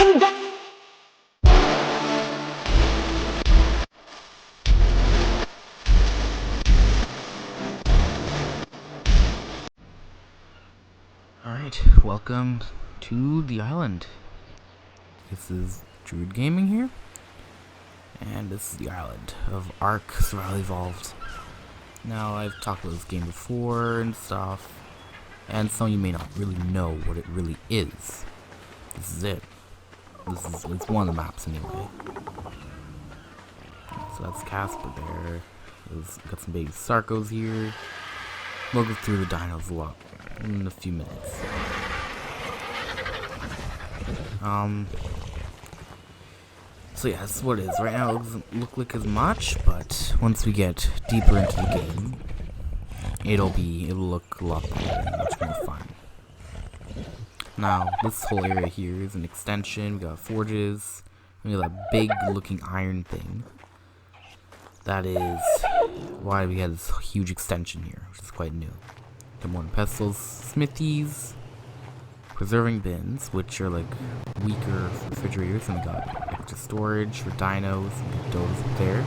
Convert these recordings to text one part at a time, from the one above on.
Alright, welcome to the island. This is Druid Gaming here, and this is the island of Arks Survival Evolved. Now, I've talked about this game before and stuff, and some of you may not really know what it really is. This is it. It's one of the maps anyway. So that's Casper there. Got some baby Sarcos here. We'll go through the dinos a lot in a few minutes. So yeah, that's what it is. Right now it doesn't look like as much, but once we get deeper into the game, it'll look a lot better and much more fun. Now, this whole area here is an extension. We got forges. We got that big looking iron thing. That is why we had this huge extension here, which is quite new. Got more pestles, smithies, preserving bins, which are like weaker refrigerators, and we got extra storage for dinos. We got those up there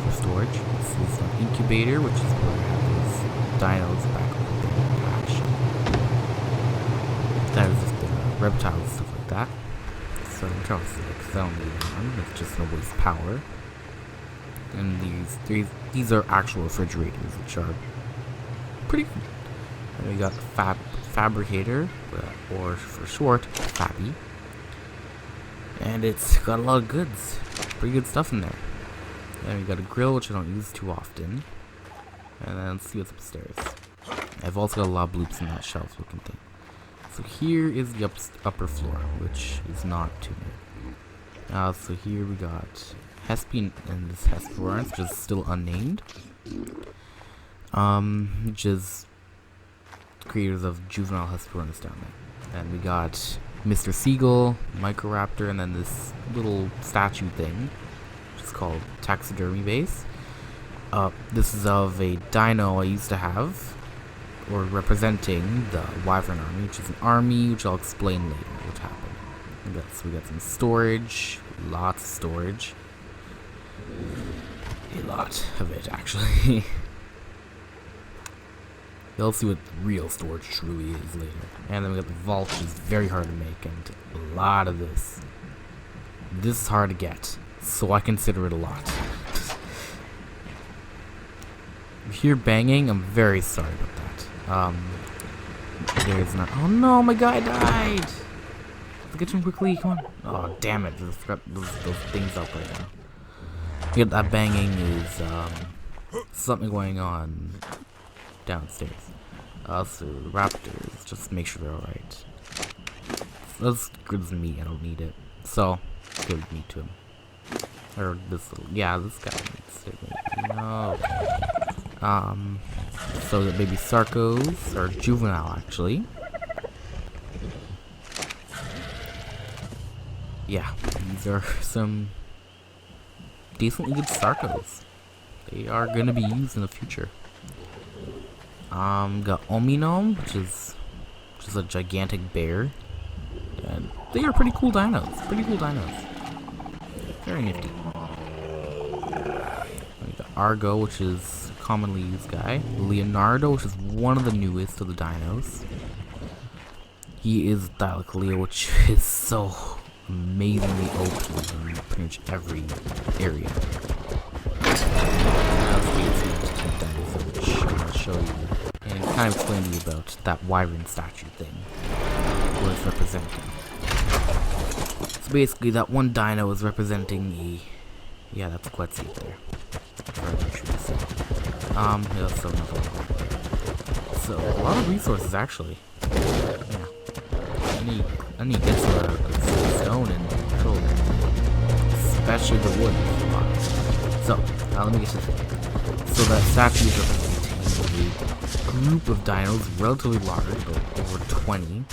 for storage. This is an incubator, which is where we have those dinos back over there in the patch. That is just the reptiles and stuff like that. So I'm trying to see, because I don't need one. It's just gonna waste power. And these are actual refrigerators, which are pretty good. And we got the fabricator, or for short, Fabby. And it's got a lot of goods. Pretty good stuff in there. And we got a grill, which I don't use too often. And then let's see what's upstairs. I've also got a lot of bloops in that shelf looking thing. So here is the upper floor, which is not too new. So here we got Hespian and this Hesperornis, which is still unnamed. Which is creators of juvenile Hesperornis down there. And we got Mr. Seagull, Microraptor, and then this little statue thing, which is called Taxidermy Base. This is of a dino I used to have, or representing the Wyvern Army, which is an army which I'll explain later what happened. So we got some storage, lots of storage. A lot of it, actually. You'll see what real storage truly is later. And then we got the vault, which is very hard to make, and a lot of this. This is hard to get, so I consider it a lot. If you hear banging, I'm very sorry about that. There's not. Oh no, my guy died! Let's get him quickly, come on. Oh, damn it, I forgot those things up right now. Yeah, that banging is something going on downstairs. So the raptors, just make sure they're alright. That's good as meat, I don't need it. So, give meat to him. Or this little, yeah, this guy needs it. No. So the baby Sarcos are juvenile actually. Yeah, these are some decently good Sarcos. They are gonna be used in the future. Got Ominome, which is a gigantic bear. And they are pretty cool dinos. Very nifty. We got Argo, which is a commonly used guy. Leonardo, which is one of the newest of the dinos. He is Thylacoleo, which is so amazingly OP in pretty much every area. Now let's get some dinosaurs, which I'm going to show you and kind of explain to you about that wyvern statue thing, what it's representing. So basically, that one dino is representing a, yeah, that's Quetzal there. Yeah, so another one. So a lot of resources actually. Yeah. I need to get some stone and metal, especially the wood. So, now let me get to the thing. So that statue is representing a group of dinos, relatively large, about over 20,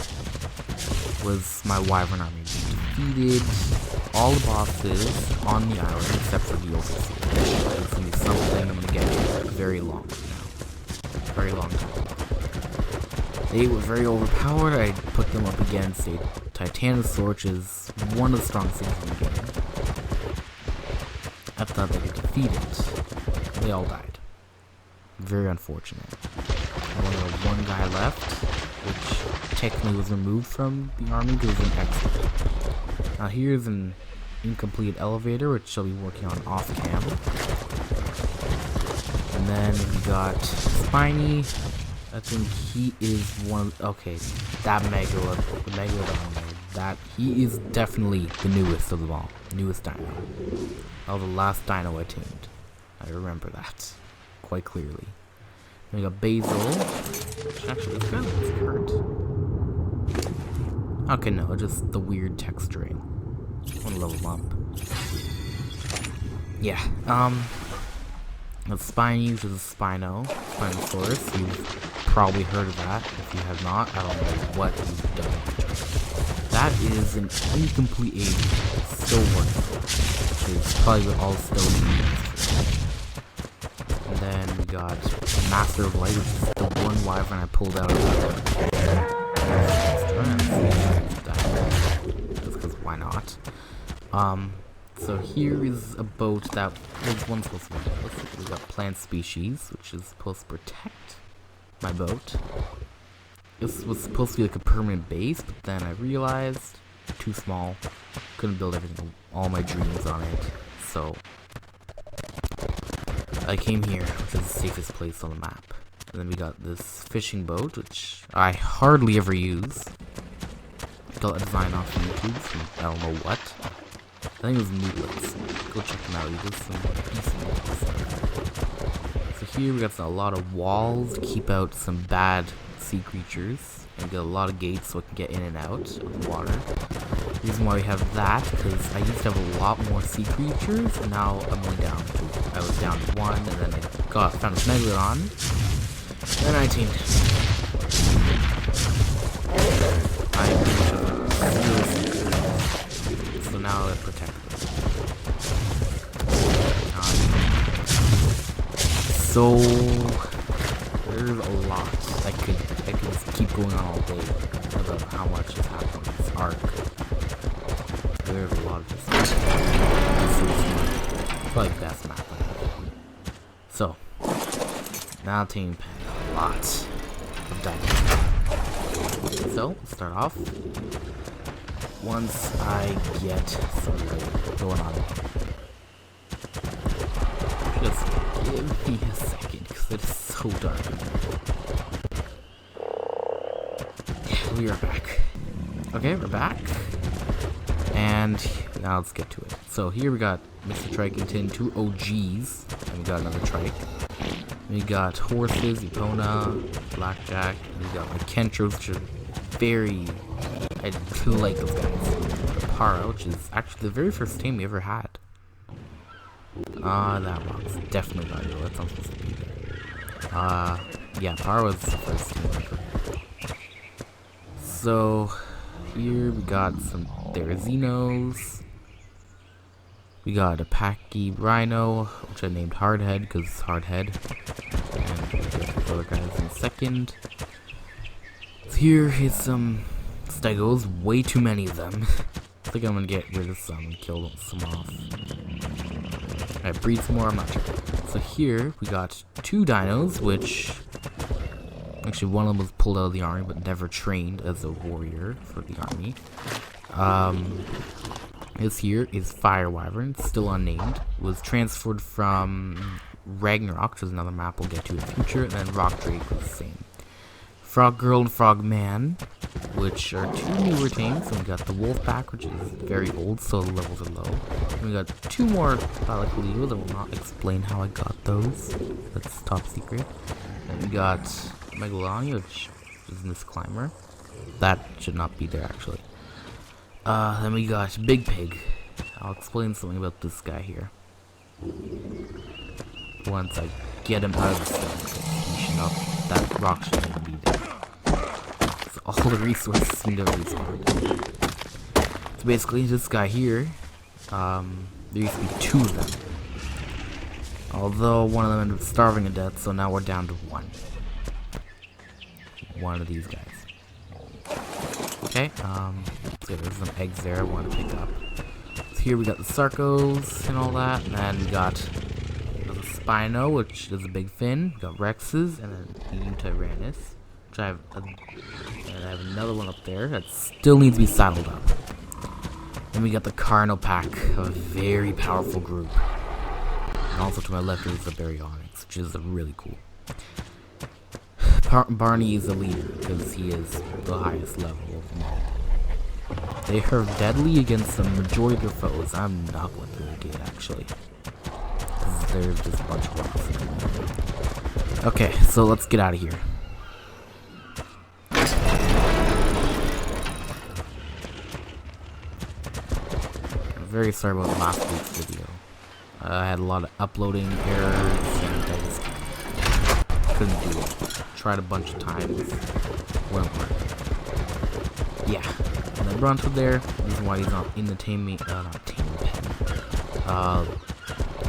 was my wyvern army. We defeated all the bosses on the island except for the overseer. It's going to be something I'm going to get very long now. Very long time. They were very overpowered. I put them up against a Titanosaur, which is one of the strongest things in the game. I thought they could defeat it. They all died. Very unfortunate. Only one guy left, which technically was removed from the army because it was an X. Now here's an incomplete elevator, which I'll be working on off cam. And then we got Spiny. I think he is one of, okay, that Megalodon, that, he is definitely the newest of them all. Newest dino. Oh, the last dino I tamed. I remember that quite clearly. Then we got Basil. Actually, this guy looks hurt. Okay, no, just the weird texturing. I want to level him up. Yeah, that's Spiny, which is a Spinosaurus. You've probably heard of that. If you have not, I don't know what you've done. That is an incomplete age. Still working. Which is probably what all still needs. And then we got Master of Light, which is the one wyvern I pulled out of just because why not? So here is a boat that was once supposed to be built. We got plant species, which is supposed to protect my boat. This was supposed to be like a permanent base, but then I realized too small. Couldn't build everything, all my dreams on it. So I came here, which is the safest place on the map. And then we got this fishing boat, which I hardly ever use. Got a design off YouTube from I don't know what. I think it was Mootlets. Go check them out. He did some decent ones. So here we got a lot of walls to keep out some bad sea creatures. And get a lot of gates so I can get in and out of the water. The reason why we have that, because I used to have a lot more sea creatures, and now I'm only down to, I was down to one, and then I found this Megalodon. Then I tamed it. So now I protect them. So there's a lot. I could just keep going on all day about how much has happened in this arc. There's a lot of this. Probably the best map I have. So now team pen a lot of diamonds. So let's start off. Once I get some light going on, just give me a second because it is so dark. Yeah, we are back. Okay, we're back. And now let's get to it. So here we got Mr. Trikington, 2 OGs, and we got another trike. We got horses, Epona, Blackjack, and we got like Kentros, which are very, I really like those guys. Para, which is actually the very first team we ever had. That rock's definitely not real. That's not supposed to be there. Yeah, Para was the first team ever. So here we got some Therazinos. We got a Packy Rhino, which I named Hardhead because it's Hardhead. And we'll get those other guys in a second. So here is some Stegos, way too many of them. I think I'm gonna get rid of some and kill some off. Alright, breed some more, I'm not sure. So here we got 2 dinos, which actually one of them was pulled out of the army but never trained as a warrior for the army. This here is Fire Wyvern, still unnamed. Was transferred from Ragnarok, which is another map we'll get to in the future, and then Rock Drake was the same. Frog Girl and Frog Man, which are 2 newer tames. So we got the Wolfpack, which is very old, so the levels are low. And we got 2 more Balakalios. I will not explain how I got those. That's top secret. And we got Megalodon, which is this climber. That should not be there actually. Then we got Big Pig. I'll explain something about this guy here once I get him out of the stone. That rock shouldn't even be there. So all the resources seem to have respawned. So basically, this guy here, there used to be 2 of them. Although one of them ended up starving to death, so now we're down to 1. One of these guys. Okay, So there's some eggs there I want to pick up. So here we got the Sarcos and all that, and then we got the Spino, which is a big fin. We got Rexes, and then Utyranus, which I have another one up there that still needs to be saddled up. Then we got the Carno Pack, a very powerful group. And also to my left is the Baryonyx, which is really cool. Barney is the leader because he is the highest level of them all. They are deadly against the majority of their foes. I'm not going to the gate actually. There's just a bunch of rocks. Okay, so let's get out of here. I'm very sorry about last week's video. I had a lot of uploading errors and I just couldn't do it. Tried a bunch of times. Wouldn't work. Yeah. And then Bronto there. The reason why he's not in the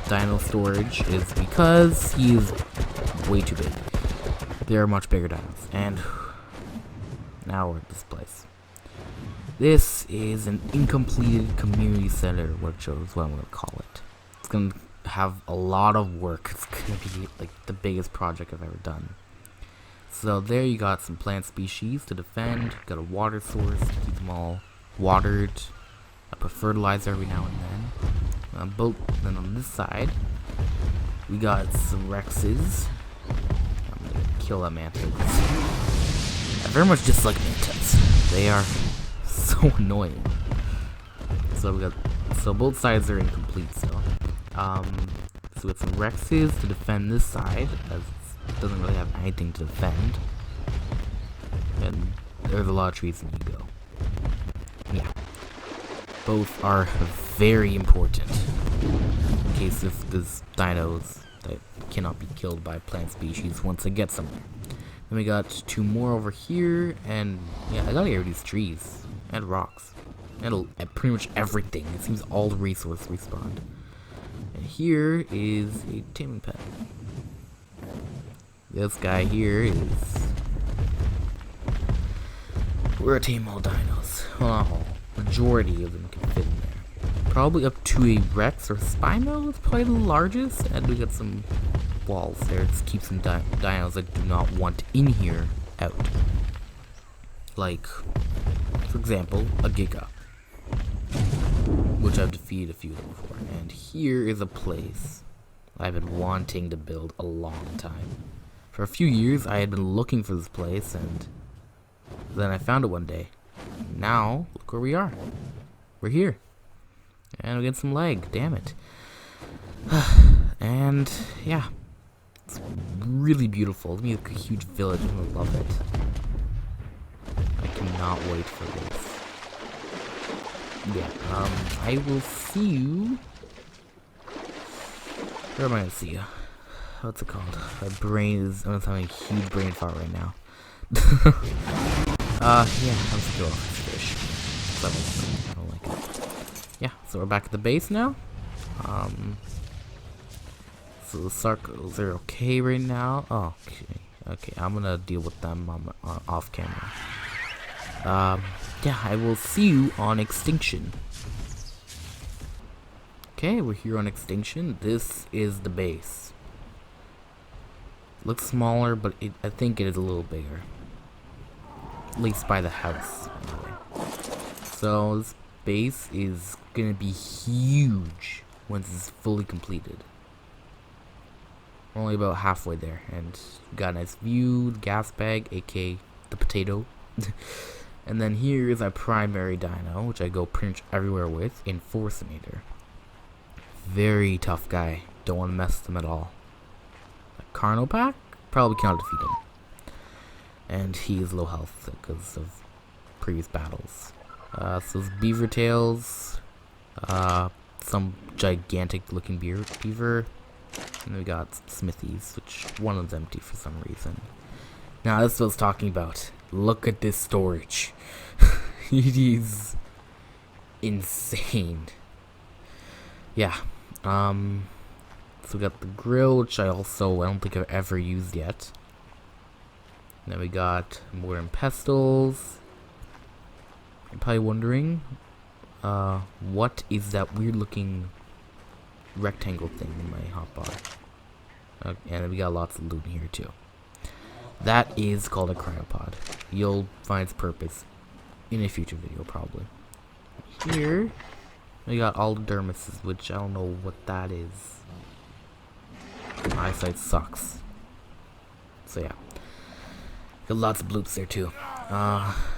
dino storage is because he's way too big. There are much bigger dinos. And now we're at this place. This is an incompleted community center, which is what I'm going to call it. It's going to have a lot of work. It's going to be like the biggest project I've ever done. So there you got some plant species to defend, got a water source to keep them all watered, I put fertilizer every now and then. Then on this side, we got some Rexes. I'm gonna kill that mantis. I very much dislike mantis. They are so annoying. So both sides are incomplete still. So we got some Rexes to defend this side, as it doesn't really have anything to defend. And there's a lot of trees in Ego. Yeah. Both are very important in case if there's dinos that cannot be killed by plant species once they get somewhere. Then we got two more over here, and yeah, I gotta get rid of these trees and rocks and pretty much everything. It seems all the resources respawned. And here is a taming pen. This guy here is... We're a tame all dinos. Well, not all. Majority of them can fit in there. Probably up to a Rex or Spino is probably the largest. And we got some walls there to keep some dinos that do not want in here out. Like, for example, a Giga, which I've defeated a few of them before. And here is a place I've been wanting to build a long time. For a few years, I had been looking for this place, and then I found it one day. Now, look where we are. We're here. And we get some leg, damn it. And, yeah. It's really beautiful. It's gonna be like a huge village, and I love it. I cannot wait for this. Yeah, I will see you... Where am I gonna see you? What's it called? My brain is... I'm having a huge brain fart right now. Yeah, I'm still off this fish. I don't like it. Yeah, so we're back at the base now. So the Sarcos are okay right now. Oh, okay, I'm gonna deal with them off camera. Yeah, I will see you on Extinction. Okay, we're here on Extinction. This is the base. Looks smaller, but I think it is a little bigger. At least by the house. So this base is gonna be huge once it's fully completed. We're only about halfway there, and got a nice view, the gas bag, aka the potato. And then here is our primary dino, which I go pretty much everywhere with, Enforcinator. Very tough guy. Don't want to mess with him at all. A Carno Pack? Probably cannot defeat him. And he is low health because of previous battles. So it's beaver tails, some gigantic looking beaver, and then we got smithies, which one of them's empty for some reason. Now this is what I was talking about. Look at this storage. It is insane. Yeah. So we got the grill, which I don't think I've ever used yet. Then we got mortar and pestles. You're probably wondering, what is that weird looking rectangle thing in my hotbar? And we got lots of loot in here too. That is called a cryopod. You'll find its purpose in a future video probably. Here, we got all the dermises, which I don't know what that is. My eyesight sucks. So yeah. Got lots of bloops there too.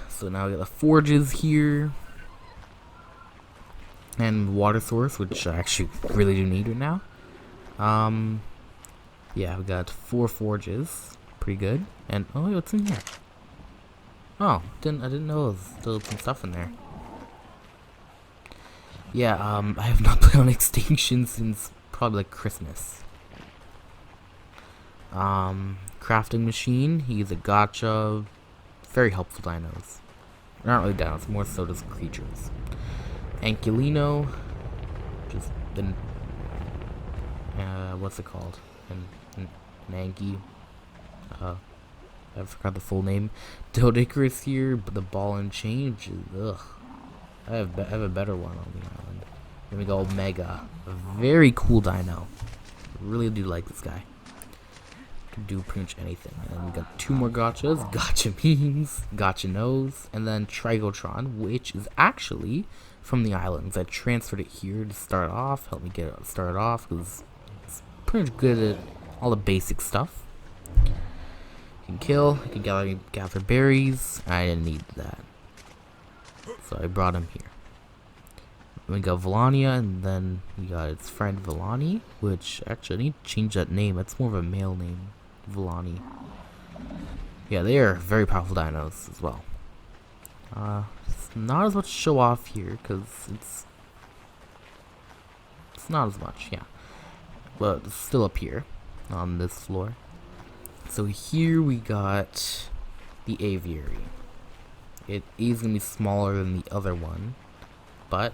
So now we got the forges here. And water source, which I actually really do need right now. Yeah, we got 4 forges. Pretty good. And oh, what's in here? Oh, I didn't know there was still some stuff in there. Yeah, I have not played on Extinction since probably like Christmas. Crafting machine. He's a gotcha. Very helpful dinos. Not really dinos, more so just creatures. Ankylono. Just been. What's it called? An Anky. I forgot the full name. Dodicarus here, but the ball and chain. Which is, ugh. I have a better one on the island. Then we go Omega. A very cool dino. Really do like this guy. Can do pretty much anything. And then we got 2 more gotchas. Gotcha means, gotcha knows. And then Trigotron, which is actually from the islands. I transferred it here to start off. Help me get it started off because it's pretty much good at all the basic stuff. You can kill, you can gather berries. I didn't need that. So I brought him here. Then we got Volania, and then we got its friend Volani, which actually I need to change that name. That's more of a male name. Volani. Yeah, they are very powerful dinos as well. It's not as much to show off here, because it's not as much, yeah. But it's still up here, on this floor. So here we got the aviary. It is going to be smaller than the other one, but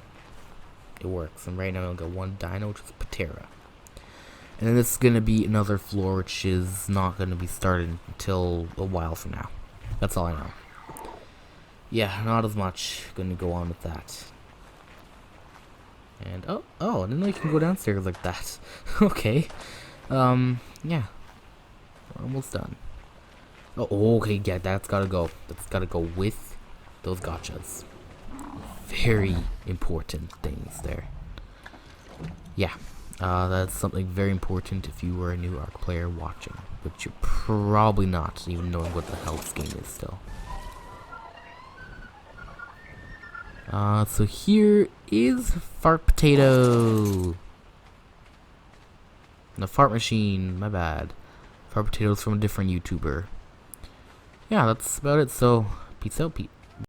it works. And right now I've got 1 dino, which is Patera. And then this is going to be another floor, which is not going to be started until a while from now. That's all I know. Yeah, not as much going to go on with that. And, oh, I didn't know you can go downstairs like that. Okay. Yeah. We're almost done. Oh, okay, yeah, that's gotta go. That's gotta go with those gotchas. Very important things there. Yeah, that's something very important if you were a new Ark player watching, but you're probably not, even knowing what the hell this game is still. So here is Fart Potato. The fart machine, my bad. Fart Potatoes from a different YouTuber. Yeah, that's about it, so peace out, peeps.